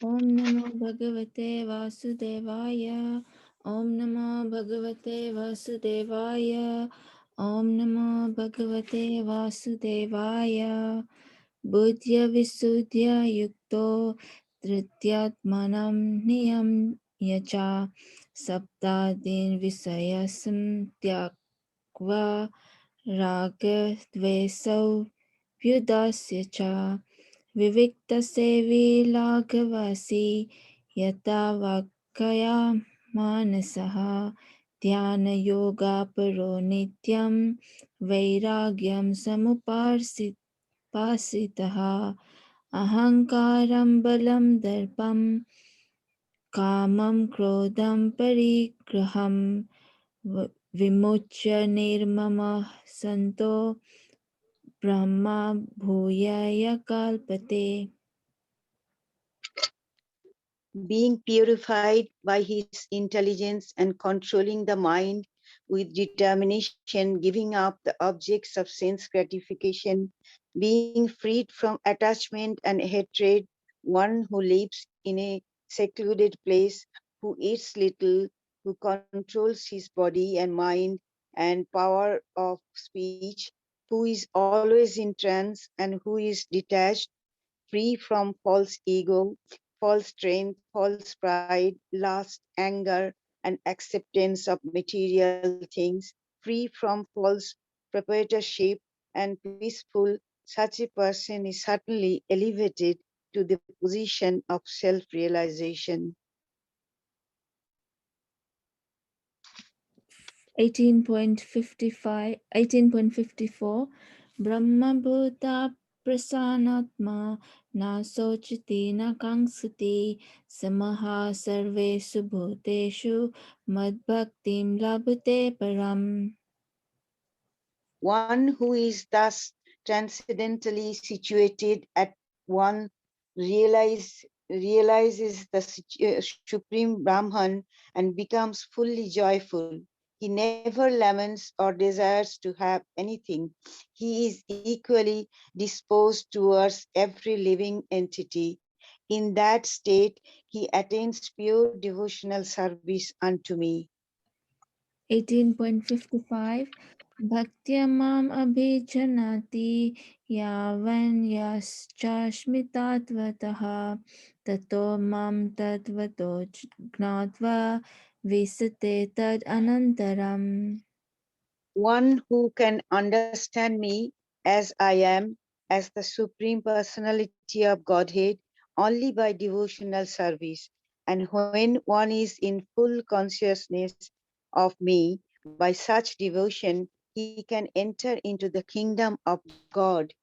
Om Namo Bhagavate Vasudevaya. Om Namo Bhagavate Vasudevaya. Om Namo Bhagavate Vasudevaya. Buddhya Visuddhya Yukto Trityatmanam Niyam Yacha Saptadin Visayasam Tyakva Raga Dvesau Vyudasya Cha Viviktasevi Laghavasi Yata Vakaya Manasaha Dhyana Yoga Paro Nityam Vairagyam Pasitaha Ahankaram Balam Darpam Kamam Krodam Parigraham Vimuchya Nirmama Santo Brahma Bhuyaya Kalpate. Being purified by his intelligence and controlling the mind with determination, giving up the objects of sense gratification, being freed from attachment and hatred, one who lives in a secluded place, who eats little, who controls his body and mind and power of speech, who is always in trance and who is detached, free from false ego, false strength, false pride, lust, anger, and acceptance of material things, free from false proprietorship and peaceful, such a person is certainly elevated to the position of self-realization. 18.54 Brahma Bhuta Prasanatma Na Sochiti Na Kangsati Samaha Sarvesu Bhuteshu Madbhaktim Labhate Param. One who is thus transcendently situated at one realizes the Supreme Brahman and becomes fully joyful. He never laments or desires to have anything. He is equally disposed towards every living entity. In that state, he attains pure devotional service unto me. 18.55 Bhaktya Mam Abhijanati Yavan Yaschashmitatvataha Tato Mam Tatvato Gnatva Visate Tad Anantaram. One who can understand me as I am, as the Supreme Personality of Godhead, only by devotional service. And when one is in full consciousness of me, by such devotion, he can enter into the kingdom of God.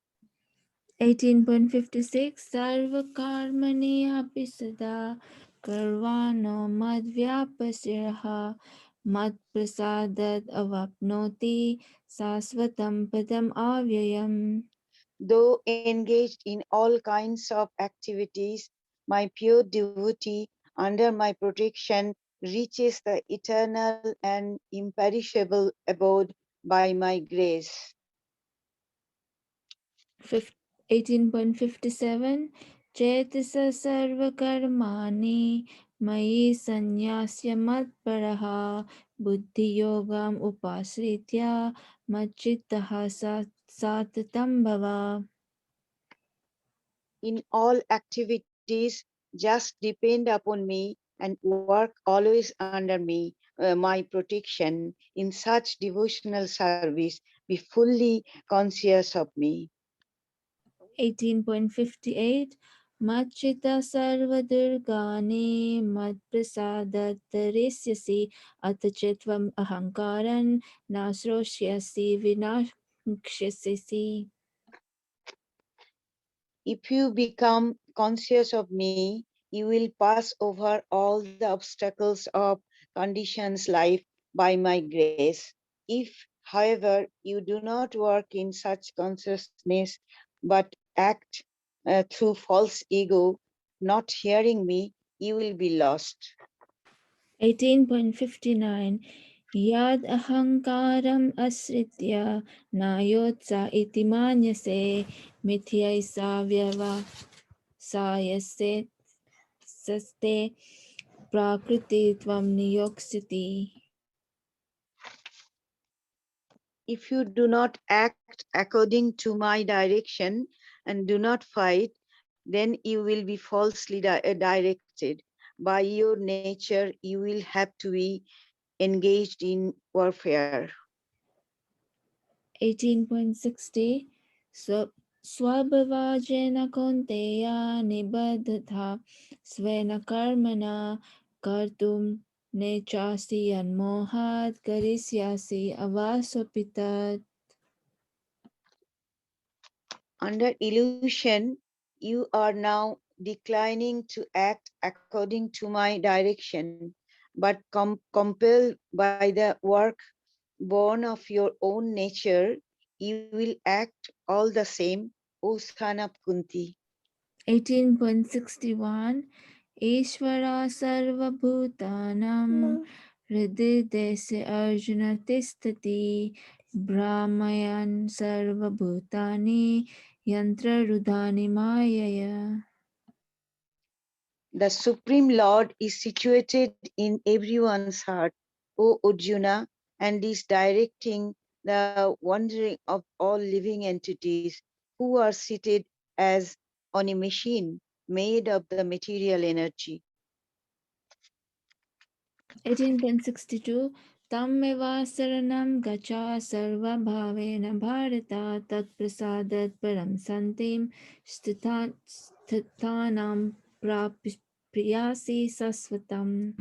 18.56 Sarva Karmani Api Sada Karvano Madhyapasiraha Mad Prasadat Avapnoti Sasvatam Padam Avyayam. Though engaged in all kinds of activities, my pure devotee, under my protection, reaches the eternal and imperishable abode by my grace. 18.57 Chetasa Sarvakarmani Mayi Sanyasya Matparaha Buddhi Yogam Upasritya Machittaha Satatam Bhava. In all activities, just depend upon me and work always under me, my protection. In such devotional service, be fully conscious of me. 18.58 Machita Sarvadurgani Madprasadatarishyasi Atachitvam Ahankaran Nasroshyasi Vinakshasisi. If you become conscious of me, you will pass over all the obstacles of conditions life by my grace. If, however, you do not work in such consciousness but act through false ego, not hearing me, you will be lost. 18.59 Yad ahankaram asritya nayotsa iti manyase mithyaisa vyava sayase सस्ते prakriti tvam niyoksiti. If you do not act according to my direction and do not fight, then you will be falsely directed. By your nature, you will have to be engaged in warfare. 18.60 Swabhavajena konteya nibaddha svena karmana kartum nechasti anmohat karisyasi avasopitat. Under illusion, you are now declining to act according to my direction, but compelled by the work born of your own nature, you will act all the same, O son of Kunti. 18.61 Ishvara sarvabhutanam hrididese arjuna tistati brahmayan sarvabhutani yantra rudhani mayaya. The Supreme Lord is situated in everyone's heart, O Arjuna, and is directing the wandering of all living entities who are seated as on a machine made of the material energy. 18.62 Tammeva saranam gacha sarva bhavena bharata tat prasadat param santim stithanam prapyasi sasvatam.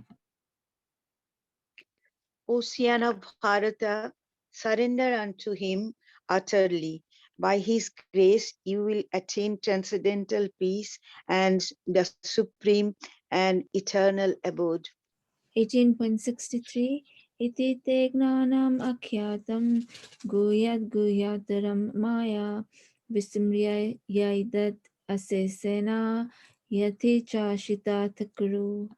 Ocean of Bharata, surrender unto him utterly. By his grace, you will attain transcendental peace and the supreme and eternal abode. 18.63 Iti te gnanam akhyatam guhyataram maya vismrya yaidat asesena yati chashita thakru.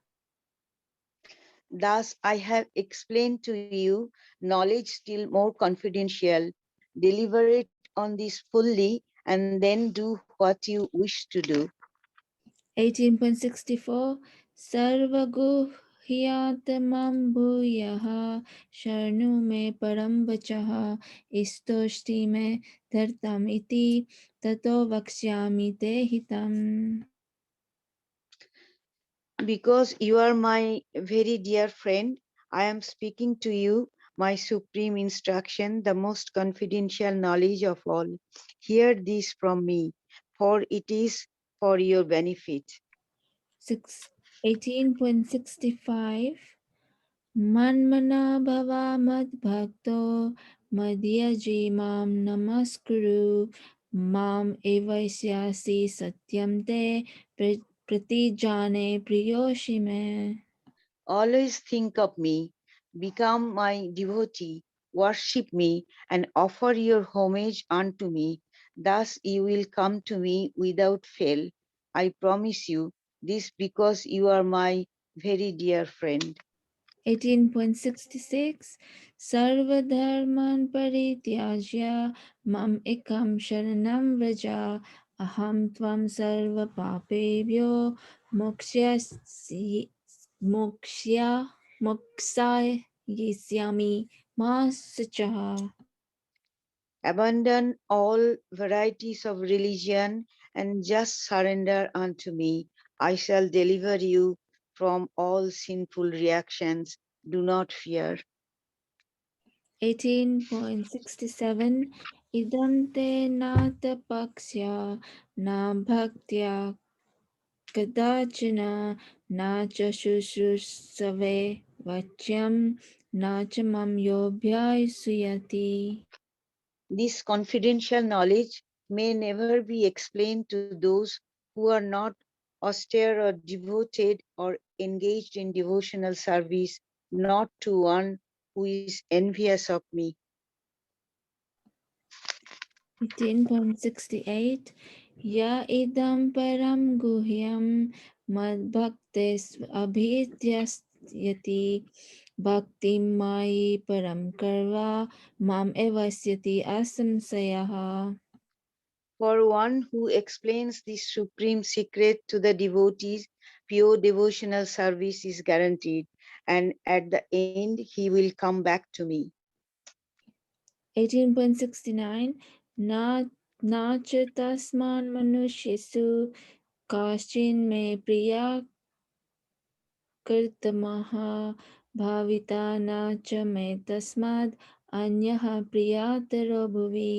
Thus, I have explained to you knowledge still more confidential. Deliberate on this fully and then do what you wish to do. 18.64 Sarvaguhyatamam bhuyaha sharnu me param vachaha istoshti me dhartam iti tato vakshyami te hitam. Because you are my very dear friend, I am speaking to you my supreme instruction, the most confidential knowledge of all. Hear this from me, for it is for your benefit. 18.65 Manmana bhava mad bhakto madhyaji mam namaskuru mam evaisyasi satyam te pratijane priyoshime. Always think of me, become my devotee, worship me, and offer your homage unto me. Thus you will come to me without fail. I promise you this because you are my very dear friend. 18.66 Sarvadharman parityajya mam ekam sharanam vraja aham tvam sarva papebhyo moksyasi moksya moksayisyami ma sacha. Abandon all varieties of religion and just surrender unto me. I shall deliver you from all sinful reactions. Do not fear. 18.67 Idam te nata paksya na bhaktya kadachana na cha shushrushave vachyam na cha mam yobhyasuyati. This confidential knowledge may never be explained to those who are not austere or devoted or engaged in devotional service, not to one who is envious of me. 18.68 Ya idam param guhyam mad bhaktes abhidhyasyati bhakti mai param karva mam evasyati asamsayaha. For one who explains this supreme secret to the devotees, pure devotional service is guaranteed, and at the end, he will come back to me. 18.69 ना ना च तस्मान् मनुष्येषु काश्चिन् मे प्रिया कर्तमः भाविता न च मे तस्माद् अन्यः प्रियातरो भुवि.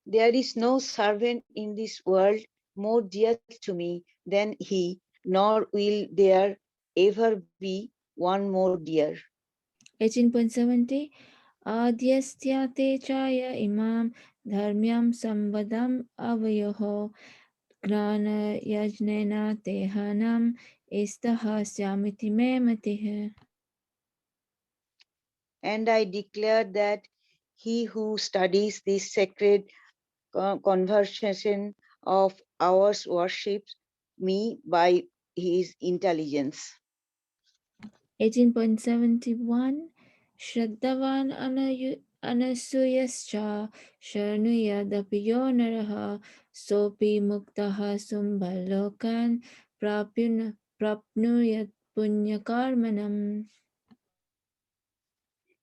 There is no servant in this world more dear to me than he, nor will there ever be one more dear. 18.70 आद्यस्त्या ते चाय इमां धर्म्यं संवदम् आवयोः ज्ञानयज्ञेन तेहानं स्तः स्यामिति मे मतिः. And I declare that he who studies this sacred conversation of ours worships me by his intelligence. 18.71 श्रद्धवान् अनसूयश्च शृणुयादपि यो नरः सोऽपि मुक्तः शुम्भलोकान् प्राप्नुयात् पुण्यकर्मणम्.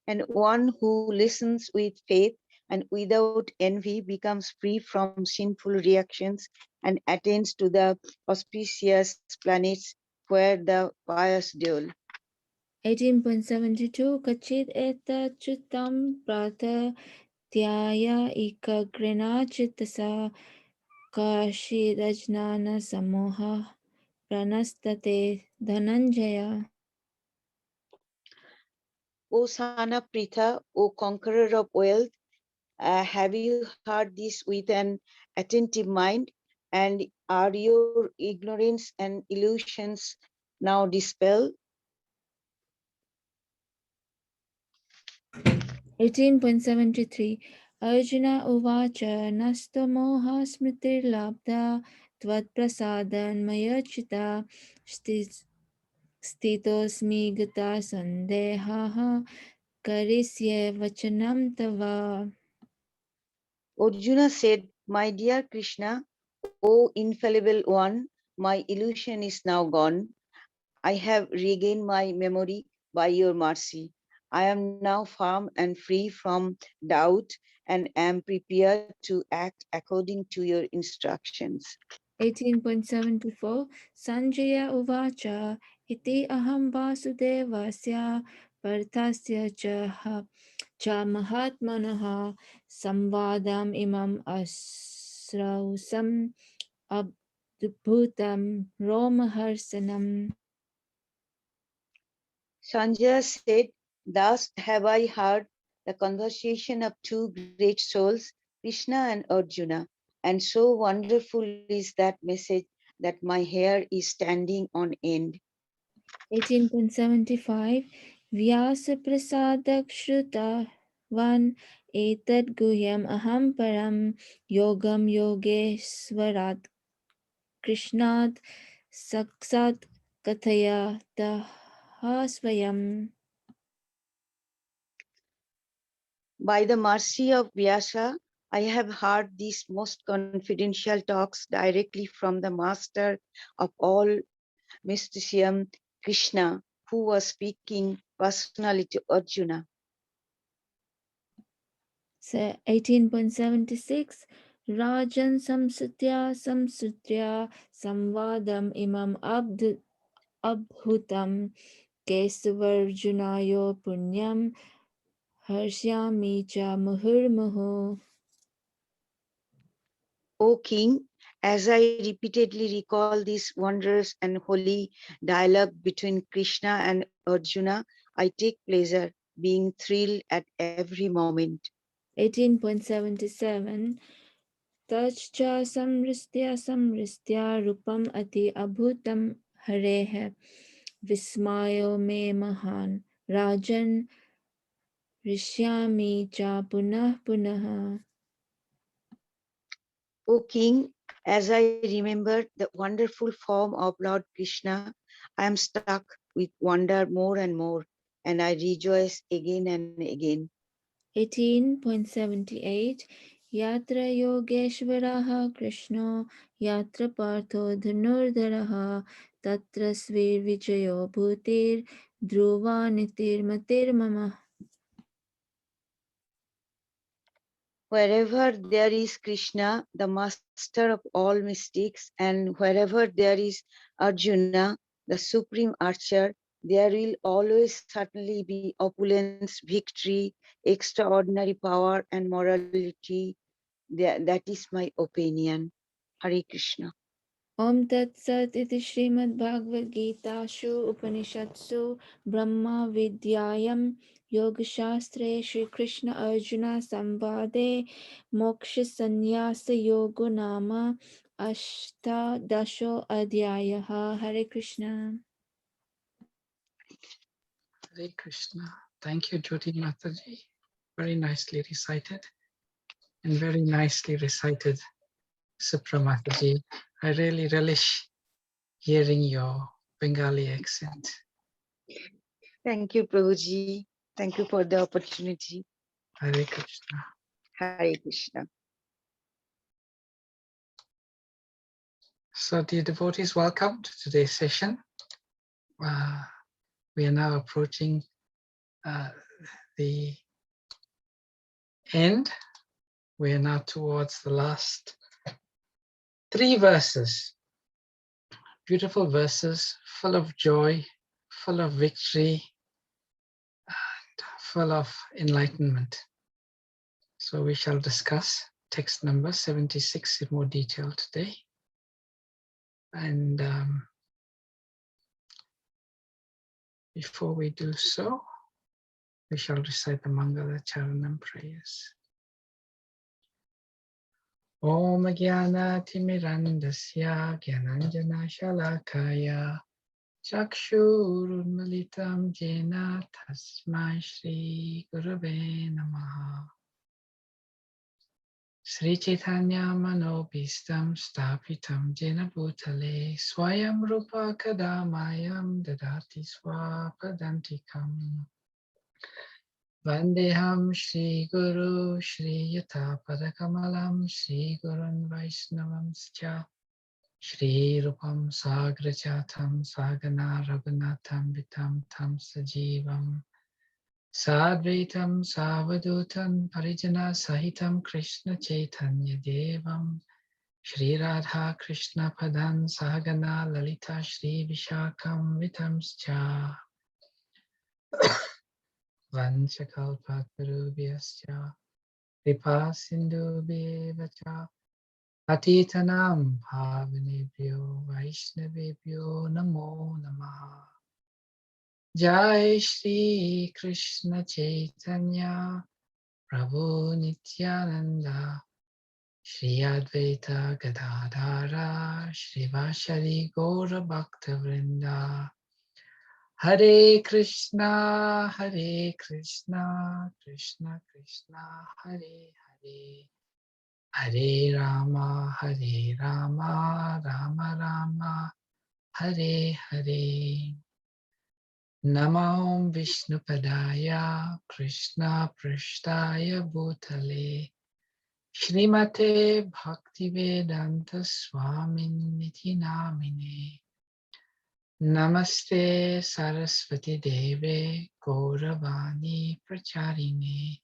And one who listens with faith and without envy becomes free from sinful reactions and attains to the auspicious planets where the pious dwell. 18.72 कचित् एतच्युतं प्रार्थयाय एकाग्रेणाचितसा काशीदज्ञानसमूहः प्रणस्तते Dhananjay. O son of Pritha, O conqueror of wealth, have you heard this with an attentive mind? And are your ignorance and illusions now dispelled? 18.73 Arjun उवाच नस्तो मोहः स्मृतिर्लब्धा त्वत्प्रसादन्मयच्युता स्थितोऽस्मि गता सन्देहः करिष्ये वचनं तव. Arjuna said, my dear Krishna, O infallible one, my illusion is now gone. I have regained my memory by your mercy. I am now firm and free from doubt and am prepared to act according to your instructions. 18.74 Sanjaya Uvacha Iti Aham Vasudevasya Parthasya cha Mahatmanaha Samvadam Imam Asrausam Abdubhutam Romaharsanam. Sanjaya said, thus have I heard the conversation of two great souls, Krishna and Arjuna, and so wonderful is that message that my hair is standing on end. 18.75 Vyasa Prasadak Shruta Van Etad Guhyam Aham Param Yogam Yogeshwarat Krishnad Saksat Kathaya Swayam. By the mercy of Vyasa, I have heard these most confidential talks directly from the master of all mysticism, Krishna, who was speaking personally to Arjuna. 18.76 Rajan Samsutya Samvadam Imam Abhutam Kesavarjunayo Punyam Harsyami cha Muhurmuhu. O King, as I repeatedly recall this wondrous and holy dialogue between Krishna and Arjuna, I take pleasure, being thrilled at every moment. 18.77 Tachcha samristya rupam ati abhutam hareha vismayo me mahan rajan rishyami cha punah punah. O King, as I remember the wonderful form of Lord Krishna, I am struck with wonder more and more, and I rejoice again and again. 18.78 Yatra Yogeshwaraha Krishna Yatra Partho Dhanurdharaha Tatra Svir Vijayo Bhutir Dhruva Nitir Matir Mama. Wherever there is Krishna, the master of all mystics, and wherever there is Arjuna, the supreme archer, there will always certainly be opulence, victory, extraordinary power, and morality. That is my opinion. Hare Krishna. Om Tat Sat iti Srimad Bhagavad Gita Shu Upanishadsu Brahma Vidyayam Yoga Shastre Shri Krishna Arjuna Samvade Moksha Sannyasa Yoga Nama Ashta Dasho Adhyayaha. Hare Krishna. Hare Krishna. Thank you, Jyoti Mataji. Very nicely recited and very nicely recited, Supra Mataji. I really relish hearing your Bengali accent. Thank you, Prabhuji. Thank you for the opportunity. Hare Krishna. Hare Krishna. So, dear devotees, welcome to today's session. We are now approaching the end. We are now towards the last 3 verses. Beautiful verses, full of joy, full of victory, and full of enlightenment. So we shall discuss text number 76 in more detail today. And before we do so, we shall recite the Mangala Charanam prayers. Om Jnana Timirandasya Jnananjana Shalakaya Chakshurunmalitam Jena Tasmai Shri Gurave Namaha. Sri Chaitanya Manobhistam Stapitam Jena Bhutale Swayam Rupa Kadamayam Dadati Swapadantikam Vandeham Shri Guru Shri Yata Padakamalam Shri Gurun Vaishnavamscha Shri Rupam Sagrajatam Sagana Raghunatham Vitam Tam Sajivam Sadvaitam Savadutam Parijana Sahitam Krishna Chaitanya Devam Shri Radha Krishna Padan Sahagana Lalita Shri Vishakam Vitamscha Vanchakalpatarubhyascha Kripa Sindhubhyevacha Patitanam Bhavanebhyo Vaishnavebhyo Namo Namaha. Jai Shri Krishna Chaitanya Prabhu Nityananda Shri Advaita Gadadhara Shrivashari Gaura Bhakta Vrinda. Hare Krishna Krishna Krishna Hare Hare Hare Rama Rama Rama Hare Hare. Namo Vishnupadaya Krishna Prishtaya Bhutale Shrimate Bhaktivedanta Swaminiti Namine. Namaste Saraswati Deve Gauravani Pracharine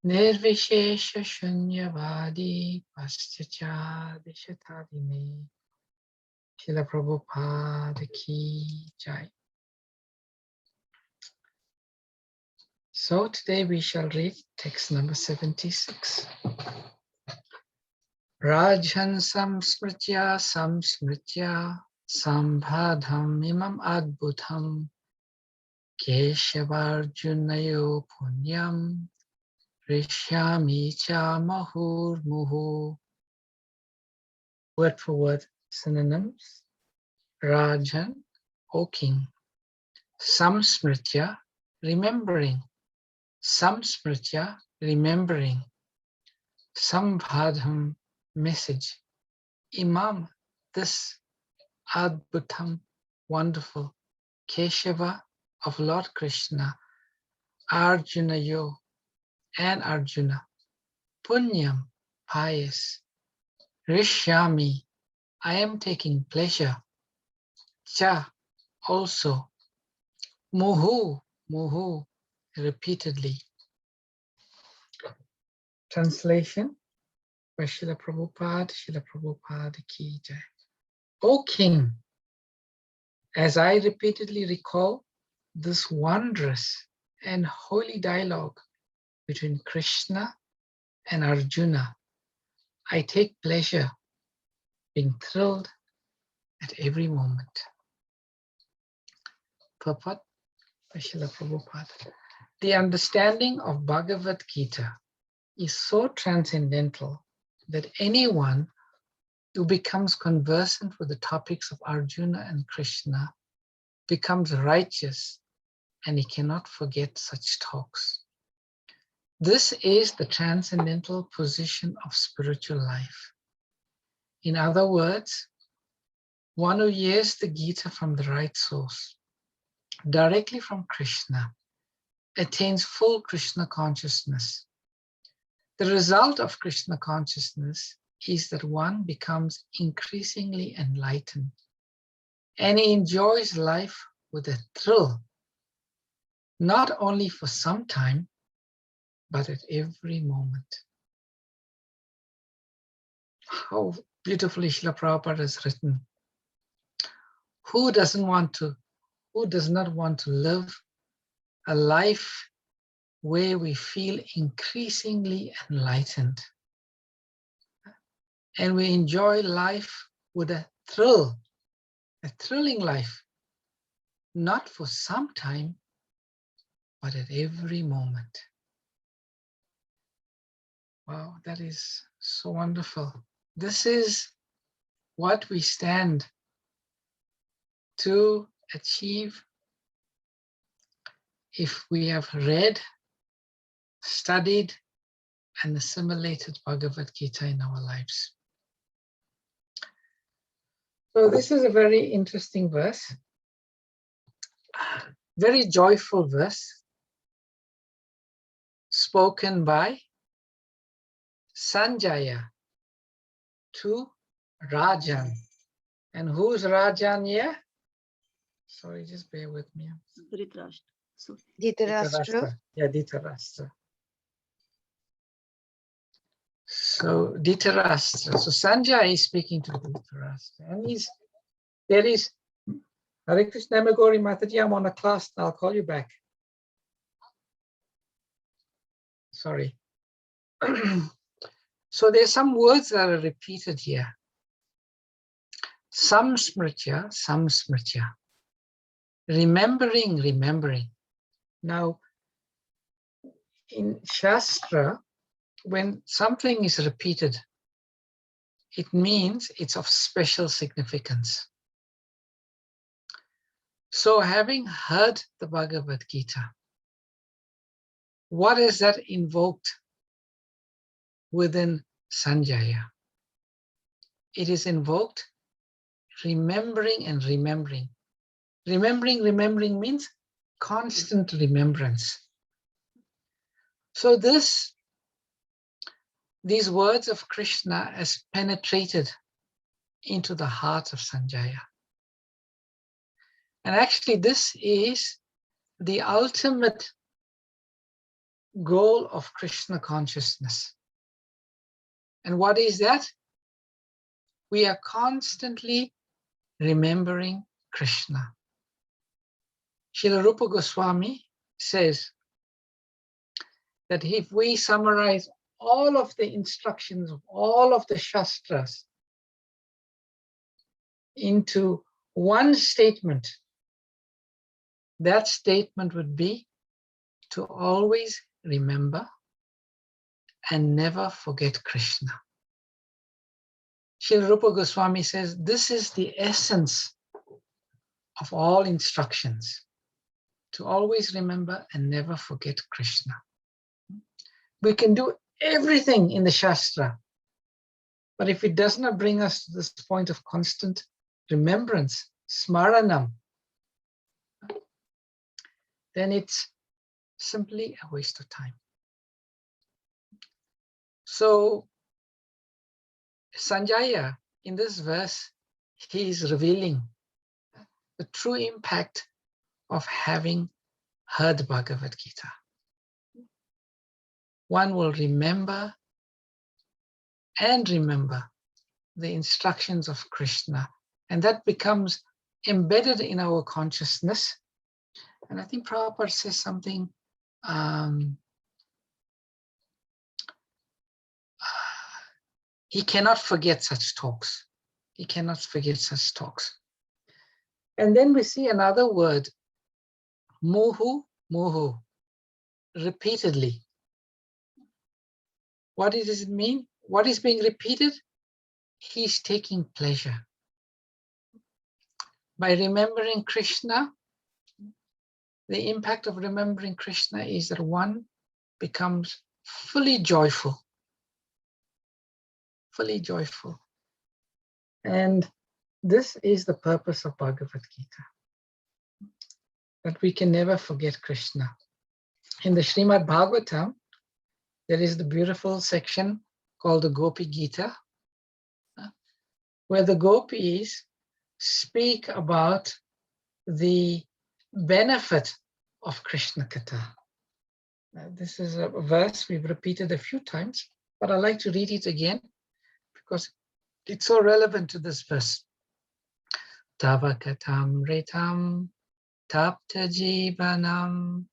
Nirvishesha Shunyavadi Paschacha Dishatadine. Srila Prabhupada Ki Jai. So today we shall read text number 76. Rajan samsmritya sambhadham imam adbhutam keshavarjunayo punyam rishyami cha mahur muhu. Word for word synonyms. Rajan, O king. Samsmritya, remembering. Samsmritya, remembering. Sambhadham, message. Imam, this. Adbhutam, wonderful. Keshava, of Lord Krishna. Arjuna, yo, and Arjuna. Punyam, pious. Rishyami, I am taking pleasure. Cha, also. Muhu, muhu, repeatedly. Translation by Srila Prabhupada ki jai. O King, as I repeatedly recall this wondrous and holy dialogue between Krishna and Arjuna, I take pleasure, being thrilled at every moment. Purport by Srila Prabhupada. The understanding of Bhagavad Gita is so transcendental that anyone who becomes conversant with the topics of Arjuna and Krishna becomes righteous, and he cannot forget such talks. This is the transcendental position of spiritual life. In other words, one who hears the Gita from the right source, directly from Krishna, attains full Krishna consciousness. The result of Krishna consciousness is that one becomes increasingly enlightened, and he enjoys life with a thrill, not only for some time, but at every moment. How beautifully Srila Prabhupada has written. Who does not want to live a life where we feel increasingly enlightened and we enjoy life with a thrill, a thrilling life, not for some time, but at every moment. Wow, that is so wonderful. This is what we stand to achieve if we have read, studied, and assimilated Bhagavad Gita in our lives. So this is a very interesting verse, very joyful verse, spoken by Sanjaya to Rajan. And who's Rajan here? Sorry, just bear with me. Dhritarashtra. Yeah, Dhritarashtra. So Dhritarashtra. So Sanjay is speaking to Dhritarashtra, and there is Hare Krishna Megori Mataji. I'm on a class. I'll call you back. Sorry. So there's some words that are repeated here. Samsmritya, samsmritya. Remembering, remembering. Now, in Shastra, when something is repeated, it means it's of special significance. So having heard the Bhagavad Gita, what is that invoked within Sanjaya? It is invoked remembering and remembering. Remembering means constant remembrance. So these words of Krishna has penetrated into the heart of Sanjaya. And actually this is the ultimate goal of Krishna consciousness. And what is that? We are constantly remembering Krishna. Srila Rupa Goswami says that if we summarize all of the instructions of all of the Shastras into one statement, that statement would be to always remember and never forget Krishna. Srila Rupa Goswami says this is the essence of all instructions, to always remember and never forget Krishna. We can do everything in the Shastra, but if it does not bring us to this point of constant remembrance, smaranam, then it's simply a waste of time. So Sanjaya, in this verse, he is revealing the true impact of having heard Bhagavad Gita. One will remember and remember the instructions of Krishna, and that becomes embedded in our consciousness. And I think Prabhupada says something, he cannot forget such talks. He cannot forget such talks. And then we see another word, muhu, muhu, repeatedly. What does it mean? What is being repeated? He's taking pleasure. By remembering Krishna, the impact of remembering Krishna is that one becomes fully joyful. Fully joyful. And this is the purpose of Bhagavad Gita, that we can never forget Krishna. In the Srimad Bhagavatam, there is the beautiful section called the Gopi Gita, where the gopis speak about the benefit of Krishna Katha. This is a verse we've repeated a few times, but I like to read it again because it's so relevant to this verse. Tava katam ritam tapta jivanam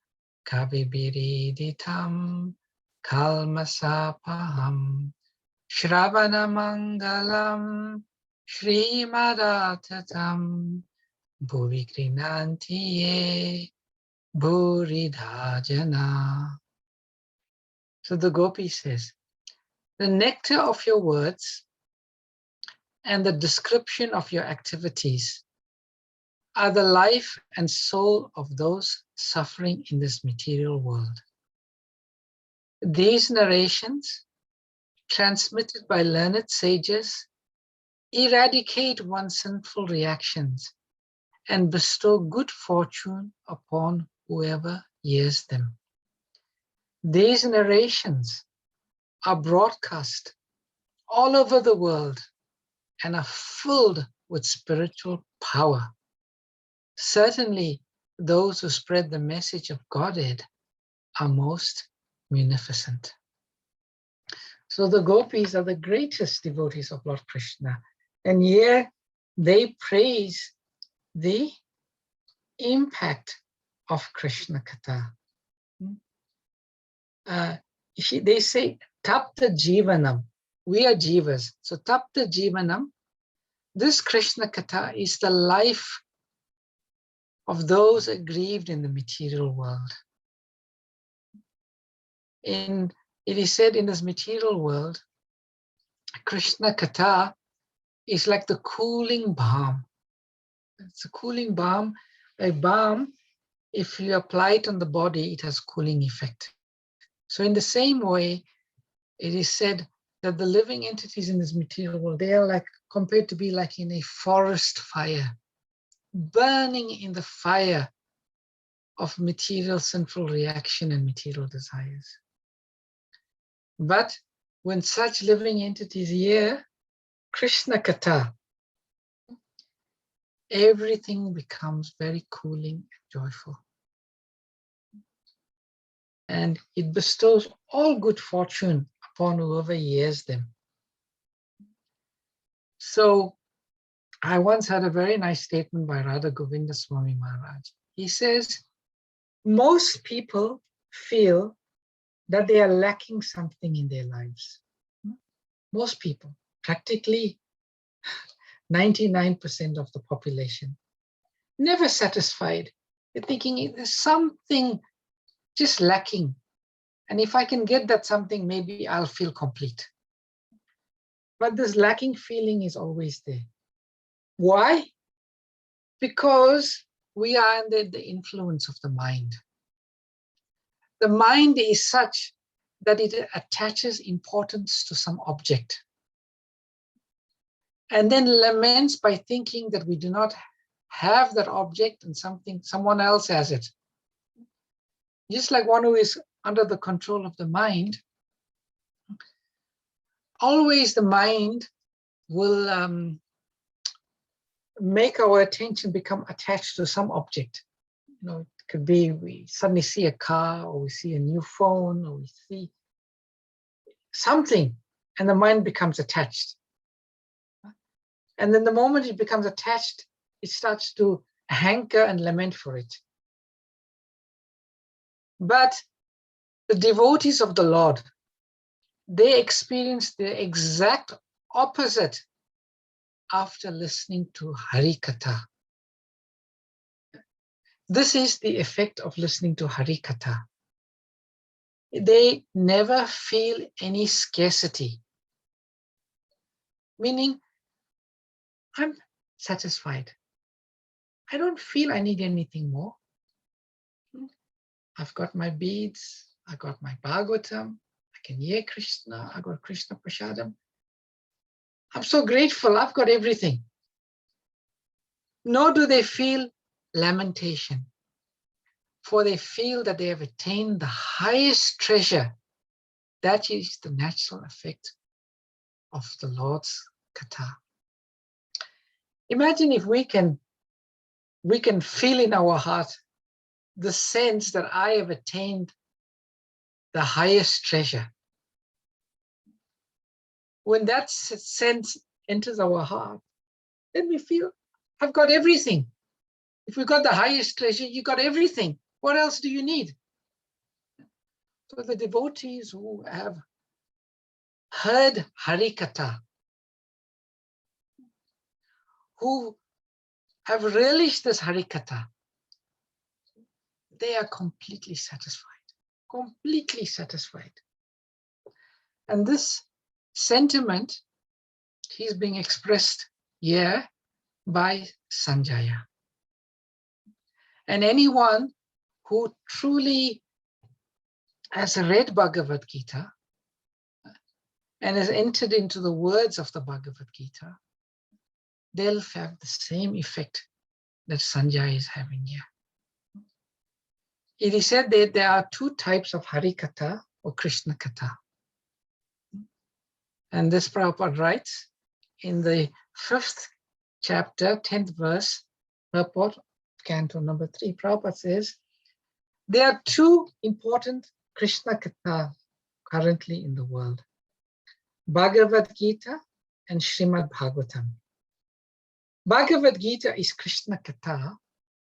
kavibiriditam kalmasapaham shravana mangalam shrimadatatam bhuvi grinantiye bhuridhajana. So the Gopi says, the nectar of your words and the description of your activities are the life and soul of those suffering in this material world. These narrations, transmitted by learned sages, eradicate one's sinful reactions and bestow good fortune upon whoever hears them. These narrations are broadcast all over the world and are filled with spiritual power. Certainly, those who spread the message of Godhead are most munificent. So the gopis are the greatest devotees of Lord Krishna. And here they praise the impact of Krishna Katha. They say, Tapta Jivanam. We are jivas. So Tapta Jivanam, this Krishna Katha is the life of those aggrieved in the material world. It is said in this material world, Krishna Katha is like the cooling balm. It's a cooling balm. A balm, if you apply it on the body, it has cooling effect. So in the same way, it is said that the living entities in this material world, they are like compared to be like in a forest fire, burning in the fire of material sinful reaction and material desires. But when such living entities hear Krishna Katha, everything becomes very cooling and joyful. And it bestows all good fortune upon whoever hears them. So I once had a very nice statement by Radha Govinda Swami Maharaj. He says, most people feel that they are lacking something in their lives. Most people, practically 99% of the population, never satisfied. They're thinking there's something just lacking. And if I can get that something, maybe I'll feel complete. But this lacking feeling is always there. Why? Because we are under the influence of the mind. The mind is such that it attaches importance to some object and then laments by thinking that we do not have that object and someone else has it. Just like one who is under the control of the mind, always the mind will make our attention become attached to some object. It could be we suddenly see a car, or we see a new phone, or we see something, and the mind becomes attached. And then the moment it becomes attached, it starts to hanker and lament for it. But the devotees of the Lord, they experience the exact opposite after listening to Harikatha. This is the effect of listening to Harikatha. They never feel any scarcity, meaning, I'm satisfied. I don't feel I need anything more. I've got my beads, I got my Bhagavatam, I can hear Krishna, I got Krishna Prasadam. I'm so grateful, I've got everything. Nor do they feel lamentation, for they feel that they have attained the highest treasure. That is the natural effect of the Lord's Katha. Imagine if we can feel in our heart the sense that I have attained the highest treasure. When that sense enters our heart, then we feel, I've got everything. If we've got the highest treasure, you got everything. What else do you need? So the devotees who have heard Harikatha, who have relished this Harikatha, they are completely satisfied. Completely satisfied. And this sentiment is being expressed here by Sanjaya. And anyone who truly has read Bhagavad Gita and has entered into the words of the Bhagavad Gita, they'll have the same effect that Sanjaya is having here. It is said that there are two types of Harikatha or Krishna Katha. And this Prabhupada writes in the 5th chapter, 10th verse, purport, canto number 3, Prabhupada says, there are two important Krishna Katha currently in the world, Bhagavad Gita and Srimad Bhagavatam. Bhagavad Gita is Krishna Katha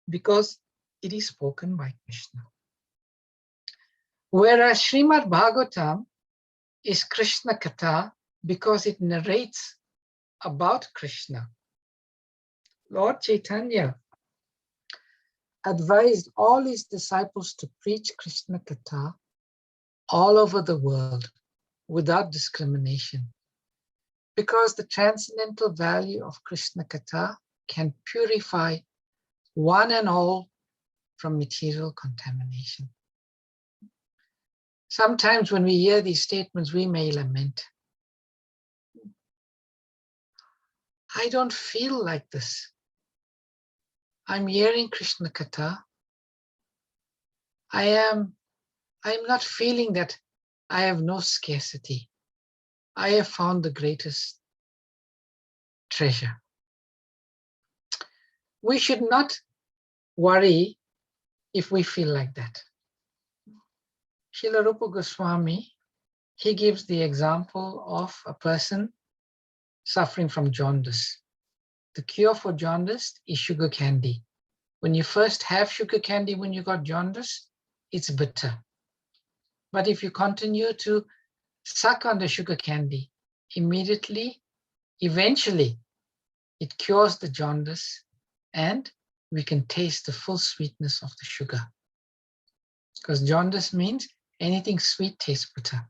because it is spoken by Krishna. Whereas Srimad Bhagavatam is Krishna Katha because it narrates about Krishna. Lord Chaitanya advised all his disciples to preach Krishna Katha all over the world without discrimination, because the transcendental value of Krishna Katha can purify one and all from material contamination. Sometimes when we hear these statements, we may lament. I don't feel like this. I'm hearing Krishna Katha. I'm not feeling that I have no scarcity. I have found the greatest treasure. We should not worry if we feel like that. Srila Rupa Goswami, he gives the example of a person suffering from jaundice. The cure for jaundice is sugar candy. When you first have sugar candy when you got jaundice, it's bitter. But if you continue to suck on the sugar candy, immediately, eventually, it cures the jaundice and we can taste the full sweetness of the sugar. Because jaundice means anything sweet tastes bitter.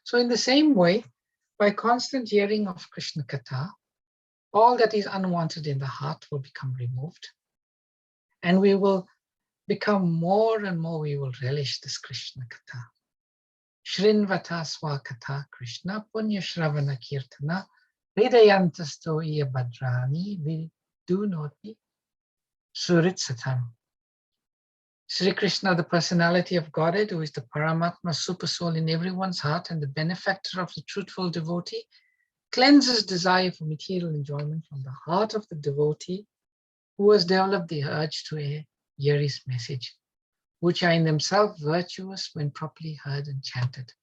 So in the same way, by constant hearing of Krishna Katha, all that is unwanted in the heart will become removed. And we will become more and more, we will relish this Krishna Katha. Shrinvata Swakatha Krishna Punya Shravana Kirtana Hridayantasto Iya Bhadrani Vidunoti Surit Satam. Sri Krishna, the personality of Godhead, who is the Paramatma super soul in everyone's heart and the benefactor of the truthful devotee, cleanses desire for material enjoyment from the heart of the devotee who has developed the urge to hear his message, which are in themselves virtuous when properly heard and chanted.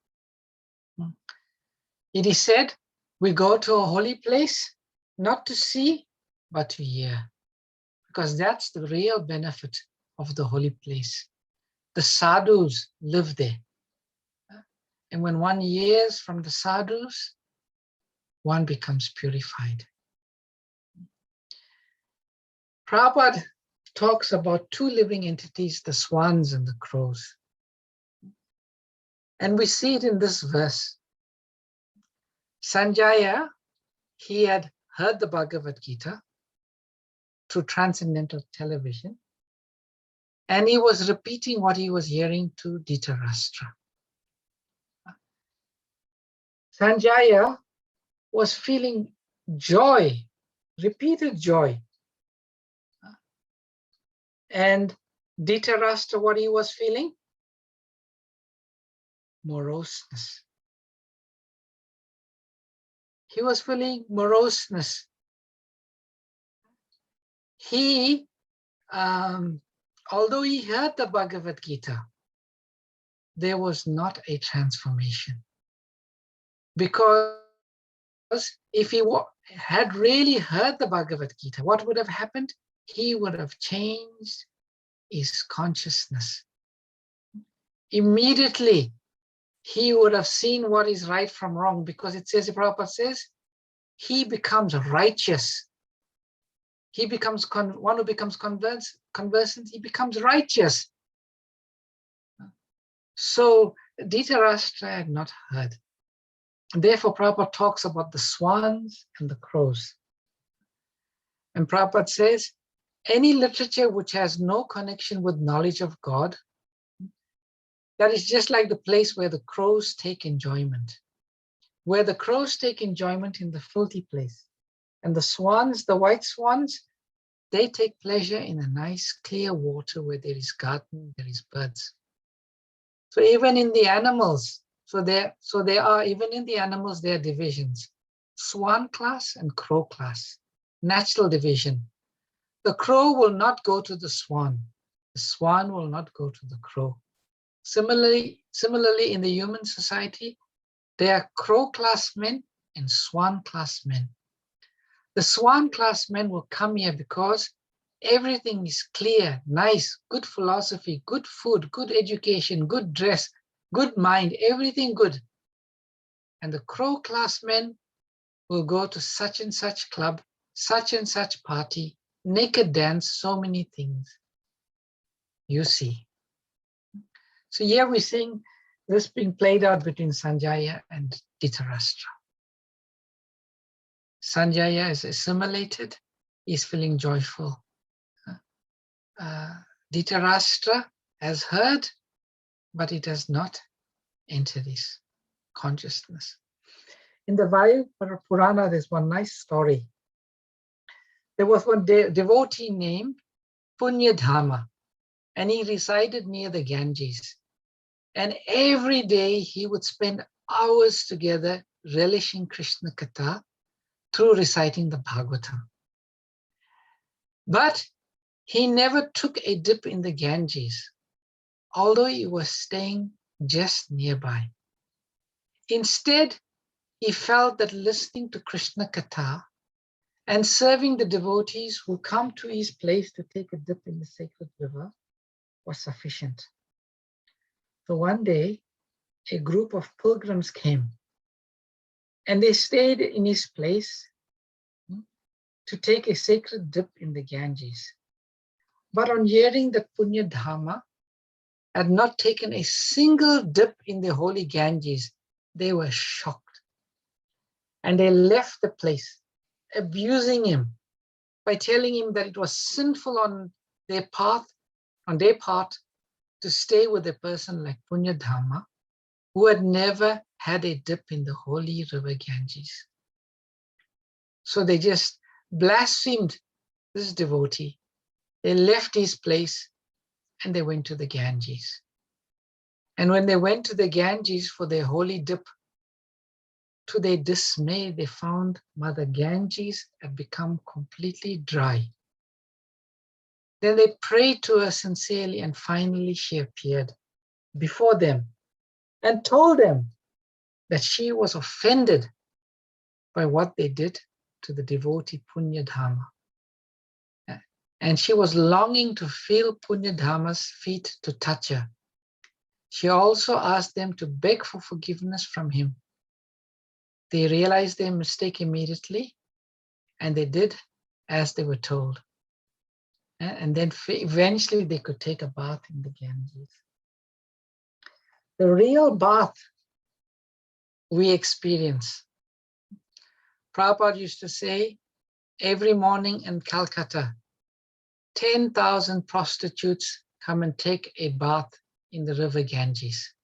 It is said, we go to a holy place not to see, but to hear, because that's the real benefit of the holy place. The sadhus live there. And when one hears from the sadhus, one becomes purified. Prabhupada talks about two living entities, the swans and the crows. And we see it in this verse. Sanjaya, he had heard the Bhagavad Gita through transcendental television, and he was repeating what he was hearing to Dhritarashtra. Sanjaya was feeling joy, repeated joy. And Dhritarashtra, what he was feeling? Moroseness. He was feeling moroseness. He, although he heard the Bhagavad Gita, there was not a transformation. Because if he had really heard the Bhagavad Gita, what would have happened? He would have changed his consciousness. Immediately, he would have seen what is right from wrong, because it says, Prabhupada says, he becomes righteous. He becomes one who becomes conversant, he becomes righteous. So Dhritarashtra had not heard. And therefore, Prabhupada talks about the swans and the crows. And Prabhupada says, any literature which has no connection with knowledge of God, that is just like the place where the crows take enjoyment. Where the crows take enjoyment in the filthy place. And the swans, the white swans, they take pleasure in a nice clear water where there is garden, there is birds. So even in the animals, there are divisions. Swan class and crow class, natural division. The crow will not go to the swan. The swan will not go to the crow. Similarly, in the human society, there are crow class men and swan class men. The swan class men will come here because everything is clear, nice, good philosophy, good food, good education, good dress, good mind, everything good. And the crow class men will go to such and such club, such and such party, naked dance, so many things. You see. So here we're seeing this being played out between Sanjaya and Dhritarashtra. Sanjaya is assimilated, he's feeling joyful. Dhritarashtra has heard, but it has not entered his consciousness. In the Vayu Purana, there's one nice story. There was one devotee named Punyadhama, and he resided near the Ganges. And every day he would spend hours together relishing Krishna Katha through reciting the Bhagavatam. But he never took a dip in the Ganges, although he was staying just nearby. Instead, he felt that listening to Krishna Katha and serving the devotees who come to his place to take a dip in the sacred river was sufficient. So one day, a group of pilgrims came and they stayed in his place to take a sacred dip in the Ganges. But on hearing that Punyadhama had not taken a single dip in the holy Ganges, they were shocked. And they left the place, abusing him by telling him that it was sinful on their part to stay with a person like Punyadhama, who had never had a dip in the holy river Ganges. So they just blasphemed this devotee. They left his place and they went to the Ganges. And when they went to the Ganges for their holy dip, to their dismay, they found Mother Ganges had become completely dry. Then they prayed to her sincerely, and finally she appeared before them and told them that she was offended by what they did to the devotee Punyadharma. And she was longing to feel Punyadharma's feet to touch her. She also asked them to beg for forgiveness from him. They realized their mistake immediately, and they did as they were told. And then eventually they could take a bath in the Ganges. The real bath we experience. Prabhupada used to say, every morning in Calcutta, 10,000 prostitutes come and take a bath in the river Ganges.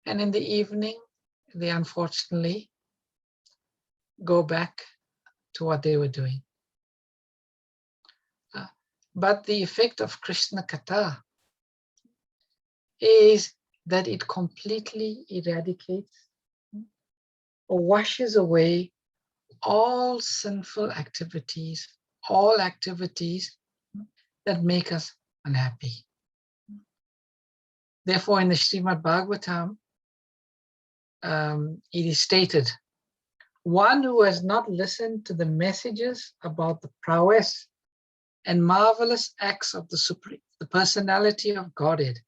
And in the evening, they unfortunately go back to what they were doing. But the effect of Krishna Katha is that it completely eradicates or washes away all sinful activities, all activities that make us unhappy. Therefore, in the Srimad Bhagavatam, it is stated, one who has not listened to the messages about the prowess and marvelous acts of the personality of Godhead,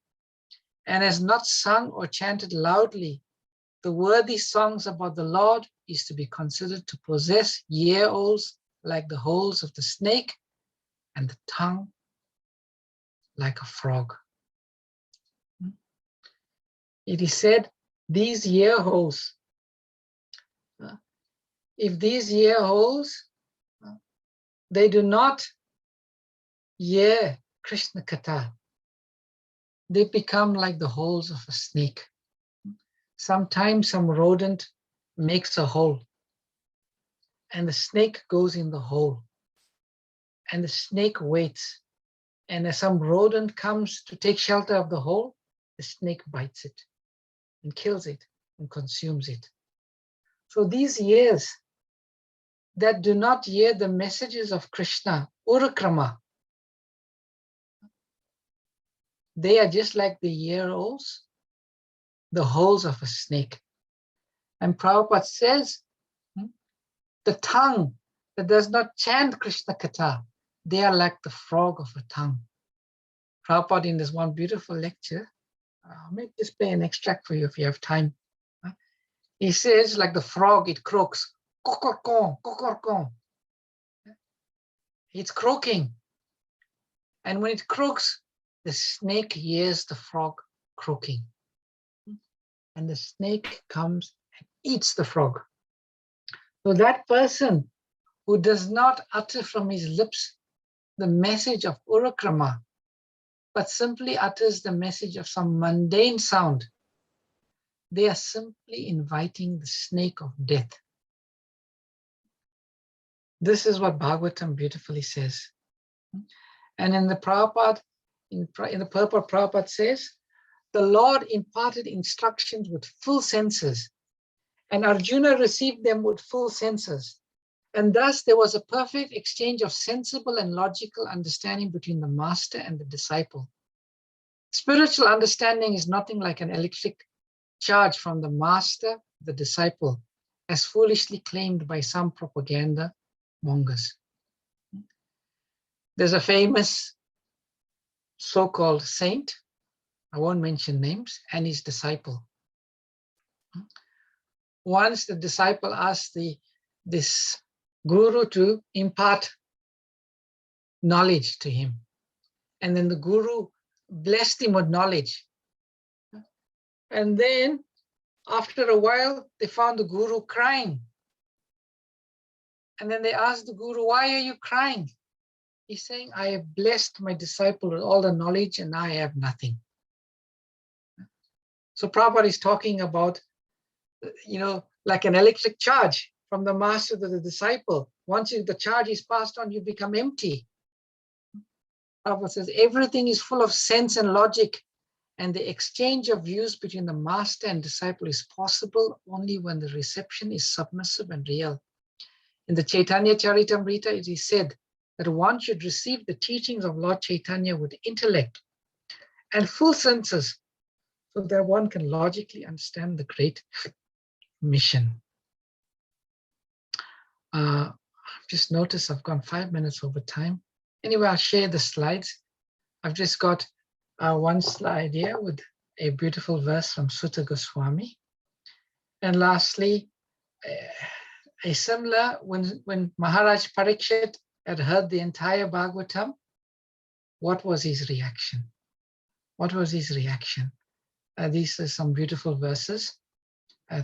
and has not sung or chanted loudly the worthy songs about the Lord, is to be considered to possess ear holes like the holes of the snake and the tongue like a frog. It is said, these ear holes, if these ear holes, they do not hear Krishna Katha, they become like the holes of a snake. Sometimes some rodent makes a hole, and the snake goes in the hole, and the snake waits, and as some rodent comes to take shelter of the hole, the snake bites it and kills it and consumes it. So these ears that do not hear the messages of Krishna, Urakrama, they are just like the ear holes, the holes of a snake. And Prabhupada says, the tongue that does not chant Krishna Katha, they are like the frog of a tongue. Prabhupada in this one beautiful lecture, I'll maybe just play an extract for you if you have time. He says, like the frog, it croaks, kokorkon, kokorkon. It's croaking. And when it croaks, the snake hears the frog croaking. And the snake comes and eats the frog. So that person who does not utter from his lips the message of Urakrama, but simply utters the message of some mundane sound, they are simply inviting the snake of death. This is what Bhagavatam beautifully says. And in the Prabhupada, in the purport, Prabhupada says, the Lord imparted instructions with full senses, and Arjuna received them with full senses. And thus there was a perfect exchange of sensible and logical understanding between the master and the disciple. Spiritual understanding is nothing like an electric charge from the master to the disciple, as foolishly claimed by some propaganda mongers. There's a famous so-called saint, I won't mention names, and his disciple. Once the disciple asked this guru to impart knowledge to him. And then the guru blessed him with knowledge. And then after a while, they found the guru crying. And then they asked the guru, why are you crying? He's saying, I have blessed my disciple with all the knowledge and I have nothing. So Prabhupada is talking about, like an electric charge from the master to the disciple. Once the charge is passed on, you become empty. Prabhupada says everything is full of sense and logic, And the exchange of views between the master and disciple is possible only when the reception is submissive and real. In the Chaitanya Charitamrita, it is said that one should receive the teachings of Lord Chaitanya with intellect and full senses so that one can logically understand the great mission. I've just noticed I've gone 5 minutes over time. Anyway, I'll share the slides. I've just got one slide here with a beautiful verse from Sutta Goswami. And lastly, a similar, when Maharaj Parikshit had heard the entire Bhagavatam, what was his reaction? What was his reaction? These are some beautiful verses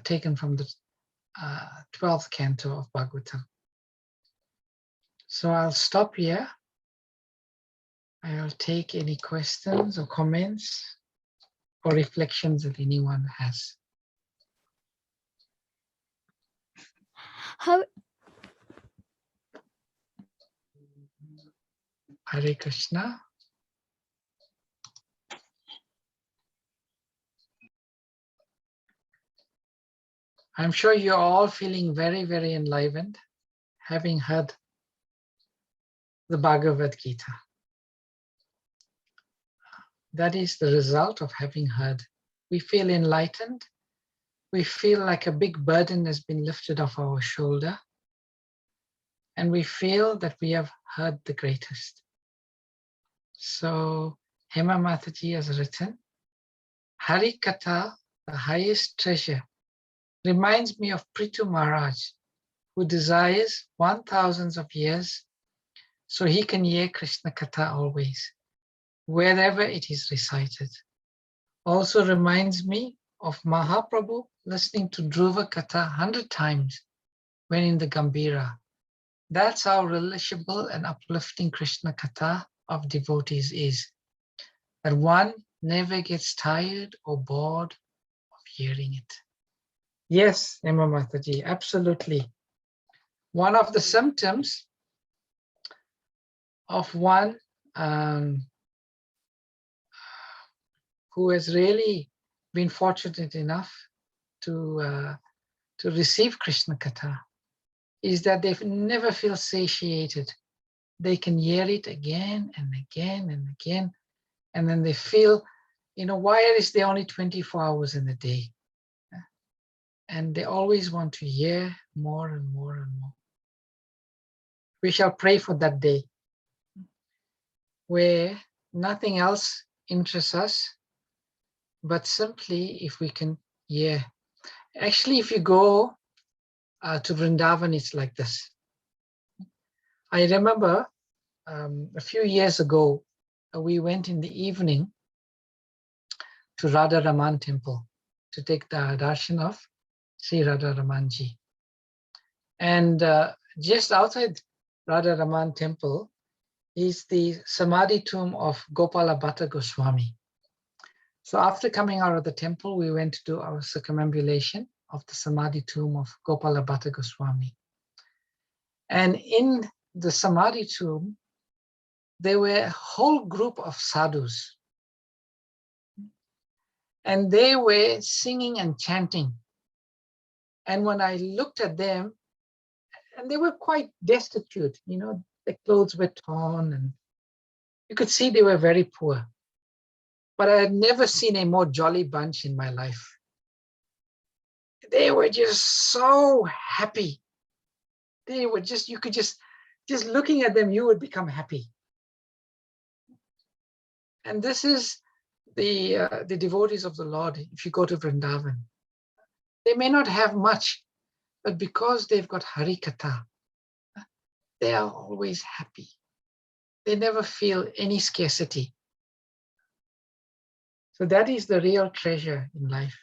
taken from the 12th canto of Bhagavatam. So I'll stop here. I'll take any questions or comments or reflections that anyone has. How Hare Krishna. I'm sure you're all feeling very, very enlivened, having heard the Bhagavad Gita. That is the result of having heard. We feel enlightened. We feel like a big burden has been lifted off our shoulder. And we feel that we have heard the greatest. So Hema Mataji has written, Hari Katha, the highest treasure, reminds me of Prithu Maharaj, who desires 1,000 of years so he can hear Krishna Katha always, wherever it is recited. Also reminds me of Mahaprabhu listening to Dhruva Katha 100 times when in the Gambhira. That's how relishable and uplifting Krishna Katha of devotees is, that one never gets tired or bored of hearing it. Yes, Emma Mataji, absolutely. One of the symptoms of one who has really been fortunate enough to receive Krishna Katha is that they never feel satiated. They can hear it again and again and again, and then they feel, why is there only 24 hours in a day? And they always want to hear more and more and more. We shall pray for that day where nothing else interests us, but simply if we can hear. Actually, if you go to Vrindavan, it's like this. I remember a few years ago, we went in the evening to Radha Raman temple to take the darshan of Sri Radha Ramanji. And just outside Radha Raman temple is the Samadhi tomb of Gopala Bhatta Goswami. So after coming out of the temple, we went to do our circumambulation of the Samadhi tomb of Gopala Bhatta Goswami. And in the Samadhi tomb, there were a whole group of sadhus. And they were singing and chanting. And when I looked at them, and they were quite destitute, their clothes were torn, and you could see they were very poor. But I had never seen a more jolly bunch in my life. They were just so happy. They were just, you could just looking at them, you would become happy. And this is the devotees of the Lord. If you go to Vrindavan, they may not have much, but because they've got Hari Katha, they are always happy. They never feel any scarcity. So that is the real treasure in life,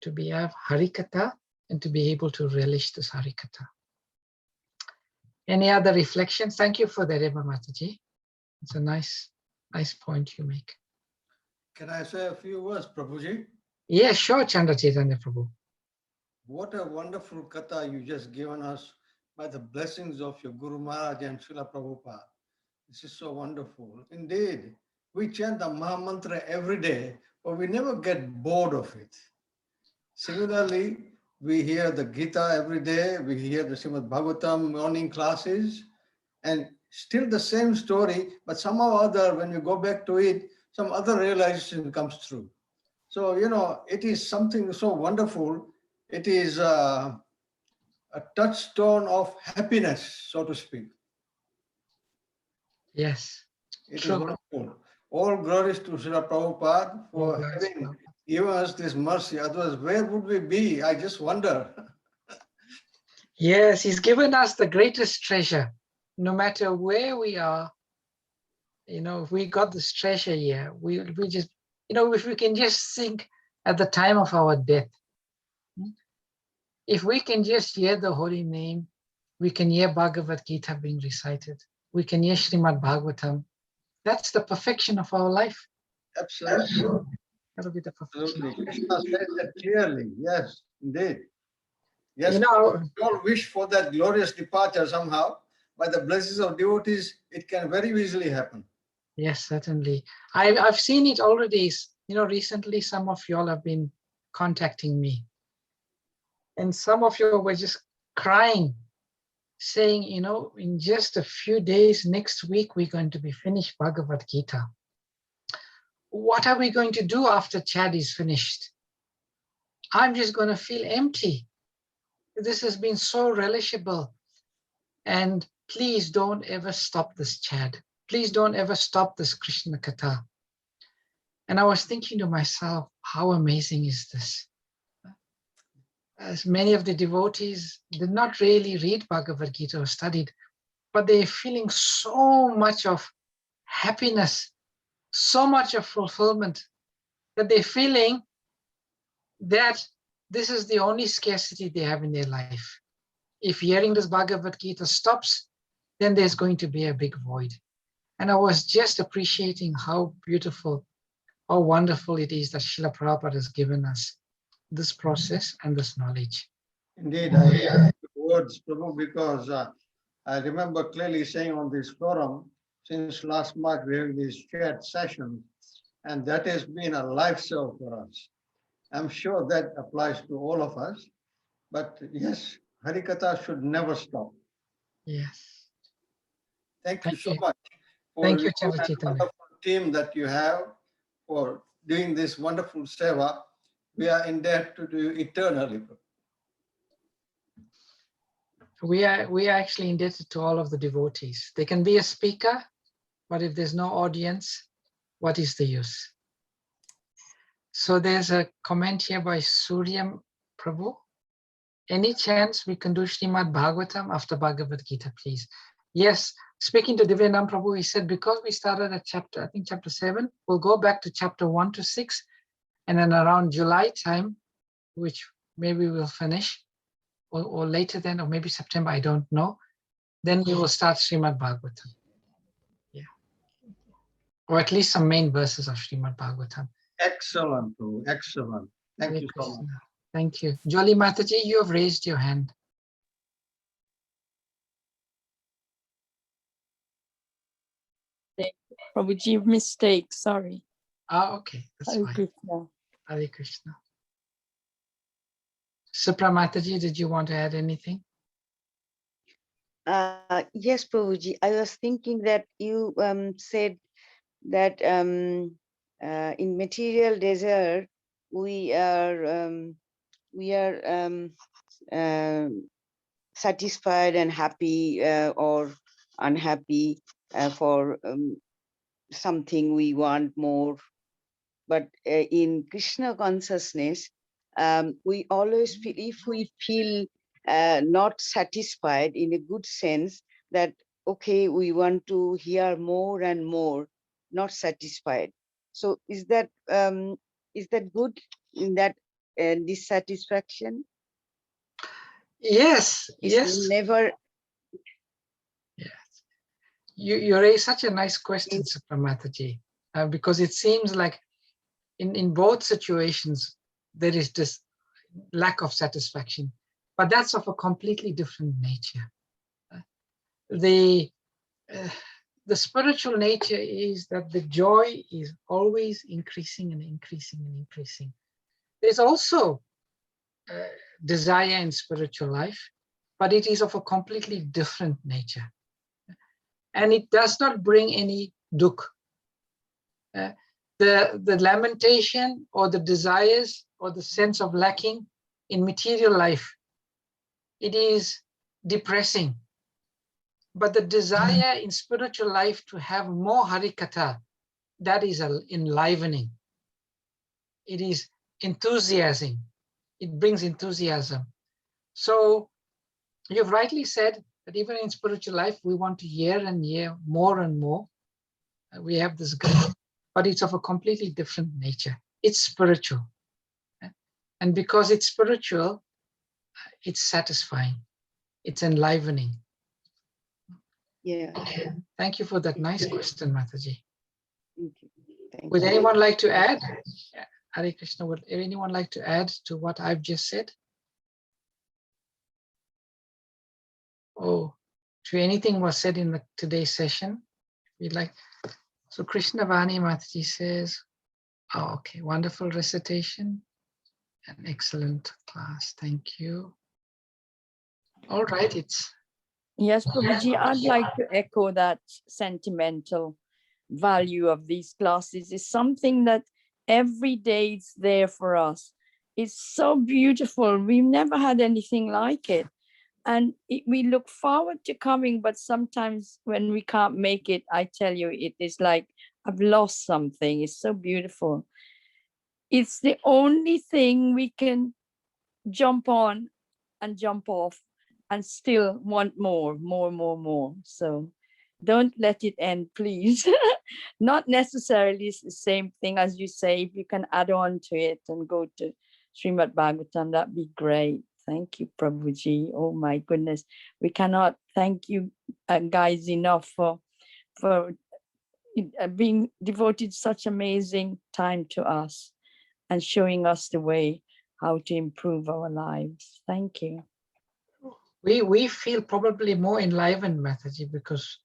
to have Hari Katha and to be able to relish this Hari Katha. Any other reflections? Thank you for that, Emma Mataji. It's a nice point you make. Can I say a few words, Prabhuji? Yeah, sure, Chandra Chaitanya Prabhu. What a wonderful katha you just given us by the blessings of your Guru Maharaj and Srila Prabhupada. This is so wonderful. Indeed, we chant the Maha Mantra every day, but we never get bored of it. Similarly, we hear the Gita every day, we hear the Srimad Bhagavatam morning classes, and still the same story, but somehow or other, when we go back to it, some other realization comes through. So, it is something so wonderful. It is a touchstone of happiness, so to speak. Yes, It is true. wonderful. All glories to Srila Prabhupada All for glories to having Prabhupada. given us this mercy. Otherwise, where would we be? I just wonder. Yes, he's given us the greatest treasure. No matter where we are, if we got this treasure here, we just, if we can just think at the time of our death, if we can just hear the holy name, we can hear Bhagavad Gita being recited, we can hear Srimad Bhagavatam. That's the perfection of our life. Absolutely. That'll be the perfection. Absolutely. Krishna says that clearly. Yes, indeed. Yes, You we know, all wish for that glorious departure somehow. By the blessings of devotees, it can very easily happen. yes, certainly. I've seen it already. Recently some of y'all have been contacting me. And some of you were just crying, saying, in just a few days, next week, we're going to be finished Bhagavad Gita. What are we going to do after Chad is finished? I'm just going to feel empty. This has been so relishable. And please don't ever stop this, Chad. Please don't ever stop this Krishna Katha. And I was thinking to myself, how amazing is this? As many of the devotees did not really read Bhagavad Gita or studied, but they're feeling so much of happiness, so much of fulfillment, that they're feeling that this is the only scarcity they have in their life. If hearing this Bhagavad Gita stops, then there's going to be a big void. And I was just appreciating how beautiful, how wonderful it is that Srila Prabhupada has given us this process and this knowledge. Indeed, I like the words, Prabhu, because I remember clearly saying on this forum, since last March, we have these shared sessions, and that has been a lifesaver for us. I'm sure that applies to all of us, but yes, Harikatha should never stop. Yes. Thank you Thank so you. much for Thank you, you and the Chaitanya. wonderful team that you have for doing this wonderful seva. We are in debt to do eternally. We are actually indebted to all of the devotees. They can be a speaker, but if there's no audience, what is the use? So there's a comment here by Suryam Prabhu. Any chance we can do Srimad Bhagavatam after Bhagavad Gita, please? Yes, speaking to Divyanam Prabhu, he said, because we started at chapter, I think chapter 7, we'll go back to chapter 1 to 6, and then around July time, which maybe we'll finish, or later then, or maybe September, I don't know, then we will start Srimad Bhagavatam. Yeah. Or at least some main verses of Srimad Bhagavatam. Excellent, Prabhu. Excellent. Thank Hare you so much. Krishna. Thank you. Jolly Mataji, you have raised your hand. Prabhuji, mistake, sorry. Okay, that's Hare fine. Krishna. Hare Krishna. Supra Mataji, did you want to add anything? Yes, Prabhuji. I was thinking that you said that in material desert we are satisfied and happy or unhappy for something we want more. But in Krishna consciousness, we always feel, if we feel not satisfied in a good sense, that, okay, we want to hear more and more, not satisfied. So is that good in that dissatisfaction? Yes, It's yes. never. Yes. You raise such a nice question, Supra Mataji, because it seems like in both situations, there is this lack of satisfaction, but that's of a completely different nature. the spiritual nature is that the joy is always increasing and increasing and increasing. There's also desire in spiritual life, but it is of a completely different nature. And it does not bring any dukh. The lamentation or the desires or the sense of lacking in material life, it is depressing. But the desire in spiritual life to have more harikatha, that is enlivening. It is enthusiasm. It brings enthusiasm. So you've rightly said that even in spiritual life, we want to hear and hear more and more. We have this grace, but it's of a completely different nature. It's spiritual. And because it's spiritual, it's satisfying. It's enlivening. Yeah. Thank you for that nice question, Mataji. Thank you. Thank Would you. anyone like to add? Hare Krishna, would anyone like to add to what I've just said? Oh, to anything was said in today's session? We'd like, so Krishna Vani Mataji says, oh, okay, wonderful recitation, an excellent class, thank you. All right, it's. Yes, Prabhuji, I'd like to echo that sentimental value of these classes. Is something that every day is there for us. It's so beautiful. We've never had anything like it. And we look forward to coming, but sometimes when we can't make it, I tell you, it is like I've lost something. It's so beautiful. It's the only thing we can jump on and jump off and still want more. So don't let it end, please. Not necessarily it's the same thing as you say. If you can add on to it and go to Srimad Bhagavatam, that'd be great. Thank you, Prabhuji. Oh my goodness. We cannot thank you guys enough for being devoted such amazing time to us and showing us the way how to improve our lives. Thank you. We feel probably more enlivened, Mataji, because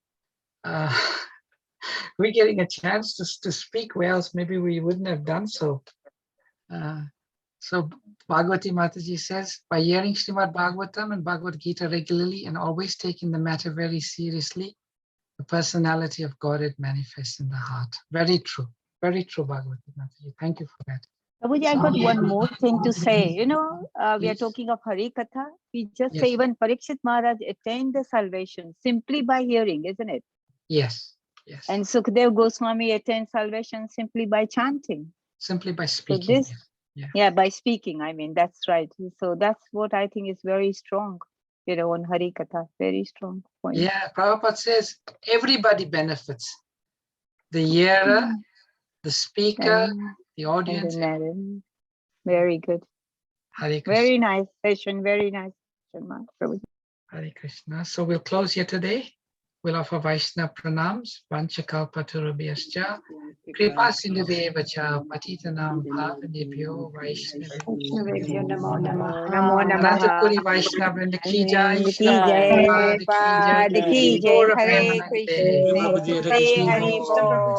we're getting a chance to speak, where else maybe we wouldn't have done so. So Bhagavati Mataji says, by hearing Srimad Bhagavatam and Bhagavad Gita regularly and always taking the matter very seriously, the personality of Godhead manifests in the heart. Very true, Bhagavati Mataji. Thank you for that. Prabhuji, I got one more thing to say. You know, we are Yes. talking of Hari Katha. We just Yes. say even Parikshit Maharaj attained the salvation simply by hearing, isn't it? Yes. And Sukhdev Goswami attained salvation simply by chanting. Simply by So speaking. this, by speaking, I mean, that's right. So that's what I think is very strong, you know, on Hari Katha, very strong point. Yeah, Prabhupada says everybody benefits. The hearer, the speaker, the audience. Very good. Hare Krishna. Very nice session, very nice session, Prabhuji. Hare Krishna. So we'll close here today. We'll offer Vaishnava pranams. Vanchakalpatarubhyascha. Kripa sindhubheva cha patitanam pavanebhyo Vaishnavebhyo Namo namo. Namaha. Anantapuri Vaishnava Vrinda ki jai. Ki jai, Prabhupada ki jai. Pad ki jai, Gaura Hare Premanande. Krishna, Hare Hari Bol.